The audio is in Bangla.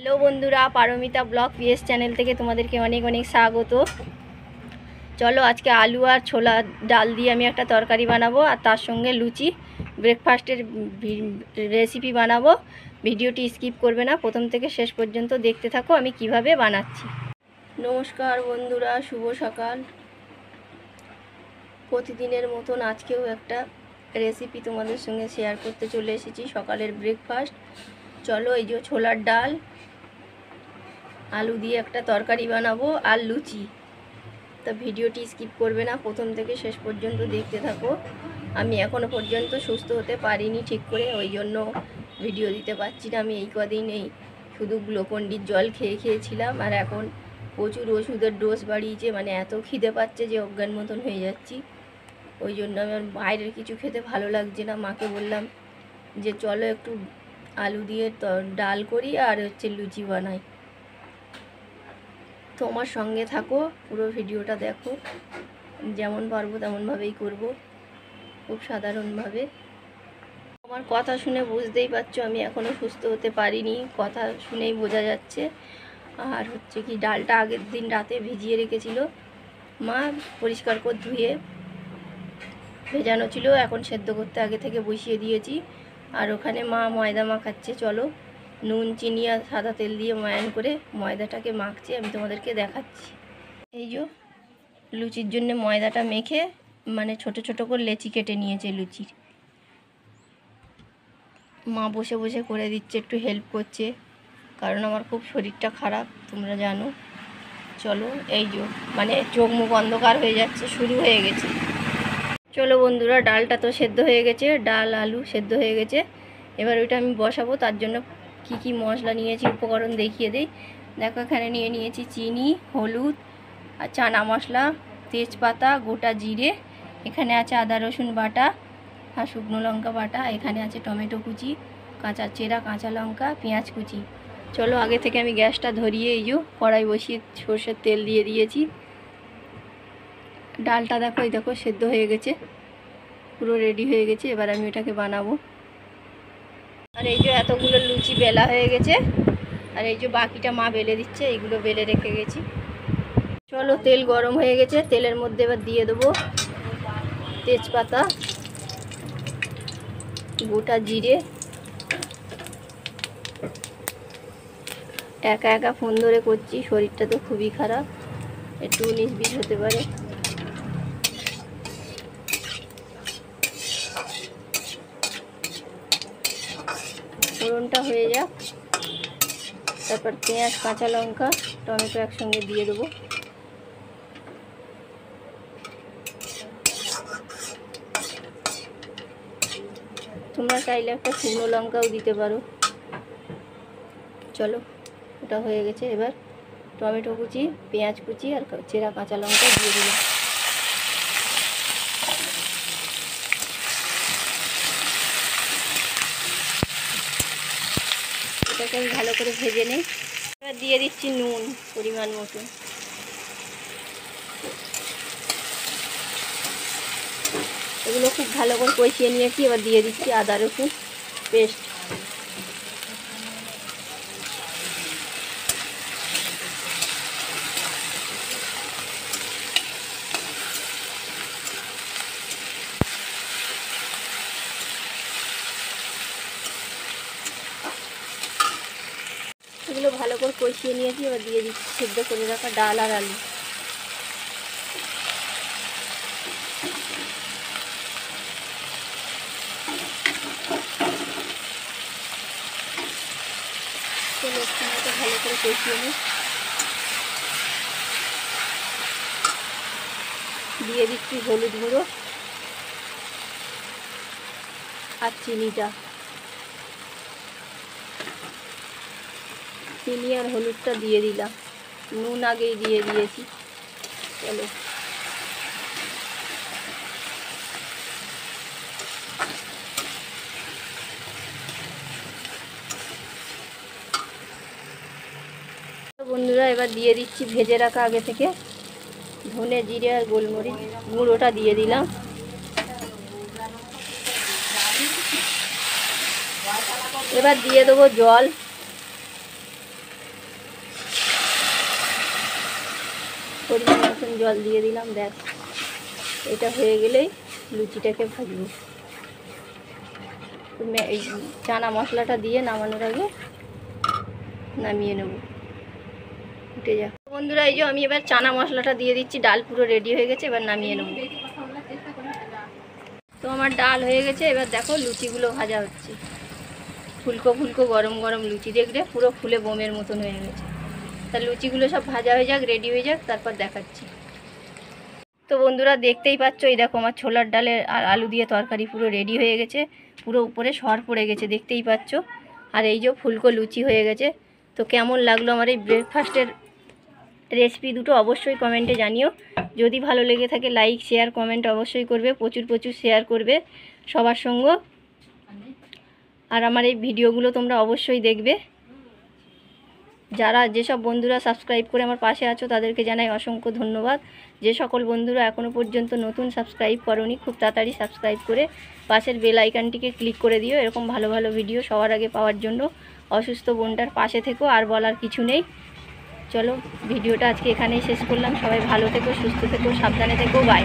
হ্যালো বন্ধুরা, পারমিতা ব্লগ পিএস চ্যানেল থেকে তোমাদেরকে অনেক অনেক স্বাগত। চলো আজকে আলু আর ছোলা ডাল দিয়ে আমি একটা তরকারি বানাবো, আর তার সঙ্গে লুচি ব্রেকফাস্টের রেসিপি বানাবো। ভিডিওটি স্কিপ করবে না, প্রথম থেকে শেষ পর্যন্ত দেখতে থাকো আমি কিভাবে বানাচ্ছি। নমস্কার বন্ধুরা, শুভ সকাল। প্রতিদিনের মতন আজকেও একটা রেসিপি তোমাদের সঙ্গে শেয়ার করতে চলে এসেছি, সকালের ব্রেকফাস্ট। চলো, এই যে ছোলার ডাল আলু দিয়ে একটা তরকারি বানাবো আর লুচি। তা ভিডিওটি স্কিপ করবে না, প্রথম থেকে শেষ পর্যন্ত দেখতে থাকো। আমি এখনও পর্যন্ত সুস্থ হতে পারিনি ঠিক করে, ওই জন্য ভিডিও দিতে পারছি না। আমি এই কদিন শুধু গ্লুকন-ডির জল খেয়েছিলাম, আর এখন প্রচুর ওষুধের ডোজ বাড়িয়েছে, মানে এত খিদে পাচ্ছে যে অজ্ঞান মতন হয়ে যাচ্ছি। ওই জন্য আমার বাইরের কিছু খেতে ভালো লাগছে না। মাকে বললাম যে চলো একটু আলু দিয়ে ডাল করি আর লুচি বানাই। তোমার সঙ্গে থাকো, পুরো ভিডিওটা দেখো। যেমন পারবো তেমনভাবেই করব, খুব সাধারণভাবে। আমার কথা শুনে বুঝতেই পারছো আমি এখনও সুস্থ হতে পারিনি, কথা শুনেই বোঝা যাচ্ছে। আর কি, ডালটা আগের দিন রাতে ভিজিয়ে রেখেছিল মা, পরিষ্কার করে ধুয়ে ভেজানো ছিল, এখন সেদ্ধ করতে আগে থেকে বসিয়ে দিয়েছি। আর ওখানে মা ময়দা মাখাচ্ছে। চলো, নুন চিনি আর সাদা তেল দিয়ে ময়ান করে ময়দাটাকে মাখছে, আমি তোমাদেরকে দেখাচ্ছি। এই যে লুচির জন্য ময়দাটা মেখে মানে ছোট ছোট করে লেচি কেটে নিয়েছে লুচির। মা বসে বসে করে দিচ্ছে, একটু হেল্প করছে, কারণ আমার খুব শরীরটা খারাপ তোমরা জানো। চলো, এই যে মানে চোখ মুখ অন্ধকার হয়ে যাচ্ছে, শুরু হয়ে গেছে। চলো বন্ধুরা, ডালটা তো সেদ্ধ হয়ে গেছে, ডাল আলু সেদ্ধ হয়ে গেছে। এবার ওইটা আমি বসাবো। তার জন্য কি কি মশলা নিয়েছি, উপকরণ দেখিয়ে দিই। দেখো, এখানে নিয়েছি চিনি, হলুদ আর চানা মশলা, তেজপাতা, গোটা জিরে, এখানে আছে আদা রসুন বাটা আর শুকনো লঙ্কা বাটা, এখানে আছে টমেটো কুচি, চেরা কাঁচা লঙ্কা, পেঁয়াজ কুচি। চলো, আগে থেকে আমি গ্যাসটা ধরিয়ে এই যে কড়াই বসিয়ে সর্ষের তেল দিয়ে দিয়েছি। ডালটা দেখো, এই দেখো সেদ্ধ হয়ে গেছে, পুরো রেডি হয়ে গেছে। এবার আমি এটাকে বানাবো। আর এই যে এতগুলো লুচি বেলা হয়ে গেছে, আর এই যে বাকিটা মা বেলে দিচ্ছে, এইগুলো বেলে রেখে গেছি। চলো, তেল গরম হয়ে গেছে, তেলের মধ্যে এবার দিয়ে দেবো তেজপাতা, গোটা জিরে। একা একা ফোন ধরে করছি, শরীরটা তো খুবই খারাপ, একটু 19-20 হতে পারে। ফোড়নটা হয়ে যাক, তারপর পেঁয়াজ, কাঁচা লঙ্কা, টমেটো একসঙ্গে দিয়ে দেবো। তোমরা চাইলে একটা শুকনো লঙ্কাও দিতে পারো। চলো, ওটা হয়ে গেছে। এবার টমেটো কুচি, পেঁয়াজ কুচি আর চেরা কাঁচা লঙ্কা দিয়ে দিলাম। এটাকে আমি ভালো করে ভেজে নিই। এবার দিয়ে দিচ্ছি নুন পরিমাণ মতো। এগুলো খুব ভালো করে কষিয়ে নিয়েছি। এবার দিয়ে দিচ্ছি আদা রসুন পেস্ট। এগুলো ভালো করে কষিয়ে নিয়েছি। এবার দিয়ে দিচ্ছি সেদ্ধ করে রাখা ডাল আর আলু। চলো, একটু ভালো করে কষিয়ে নিই। দিয়ে দিচ্ছি হলুদ গুঁড়ো আর চিনিটা। চিনি আর হলুদটা দিয়ে দিলাম, নুন আগেই দিয়ে দিয়েছি। চলো, বন্ধুরা, এবার দিয়ে দিচ্ছি ভেজে রাখা আগে থেকে ধনে, জিরে আর গোলমরিচ গুঁড়োটা দিয়ে দিলাম। এবার দিয়ে দেবো জল। পরিমাণ মতন জল দিয়ে দিলাম। ব্যাস, এটা হয়ে গেলেই লুচিটাকে ভাজবো। এই চানা মশলাটা দিয়ে নামানোর আগে নামিয়ে নেব। উঠে যা বন্ধুরা, এই যে আমি এবার চানা মশলাটা দিয়ে দিচ্ছি। ডাল পুরো রেডি হয়ে গেছে, এবার নামিয়ে নেব। তো আমার ডাল হয়ে গেছে। এবার দেখো লুচিগুলো ভাজা হচ্ছে। ফুলকো ফুলকো গরম গরম লুচি, দেখলে পুরো ফুলে বোমের মতন হয়ে গেছে। তা লুচিগুলো সব ভাজা হয়ে যাক, রেডি হয়ে যাক, তারপর দেখাচ্ছি। তো বন্ধুরা দেখতেই পাচ্ছ, এই দেখো আমার ছোলার ডালের আর আলু দিয়ে তরকারি পুরো রেডি হয়ে গেছে। পুরো উপরে সর পড়ে গেছে, দেখতেই পাচ্ছ। আর এই যে ফুলকো লুচি হয়ে গেছে। তো কেমন লাগলো আমার এই ব্রেকফাস্টের রেসিপি দুটো অবশ্যই কমেন্টে জানিও। যদি ভালো লেগে থাকে লাইক শেয়ার কমেন্ট অবশ্যই করবে, প্রচুর প্রচুর শেয়ার করবে সবার সঙ্গে। আর আমার এই ভিডিওগুলো তোমরা অবশ্যই দেখবে। যেসব বন্ধুরা সাবস্ক্রাইব করে আমার পাশে আছো তাদেরকে জানাই অসংখ্য ধন্যবাদ। যে সকল বন্ধুরা এখনও পর্যন্ত নতুন সাবস্ক্রাইব করোনি, খুব তাড়াতাড়ি সাবস্ক্রাইব করে পাশের বেল আইকনটিকে ক্লিক করে দিও, এরকম ভালো ভালো ভিডিও সবার আগে পাওয়ার জন্য। অসুস্থ বোনটার পাশে থেকো, আর বলার কিছু নেই। চলো ভিডিওটা আজকে এখানেই শেষ করলাম। সবাই ভালো থেকো, সুস্থ থেকো, সাবধানে থেকো, বাই।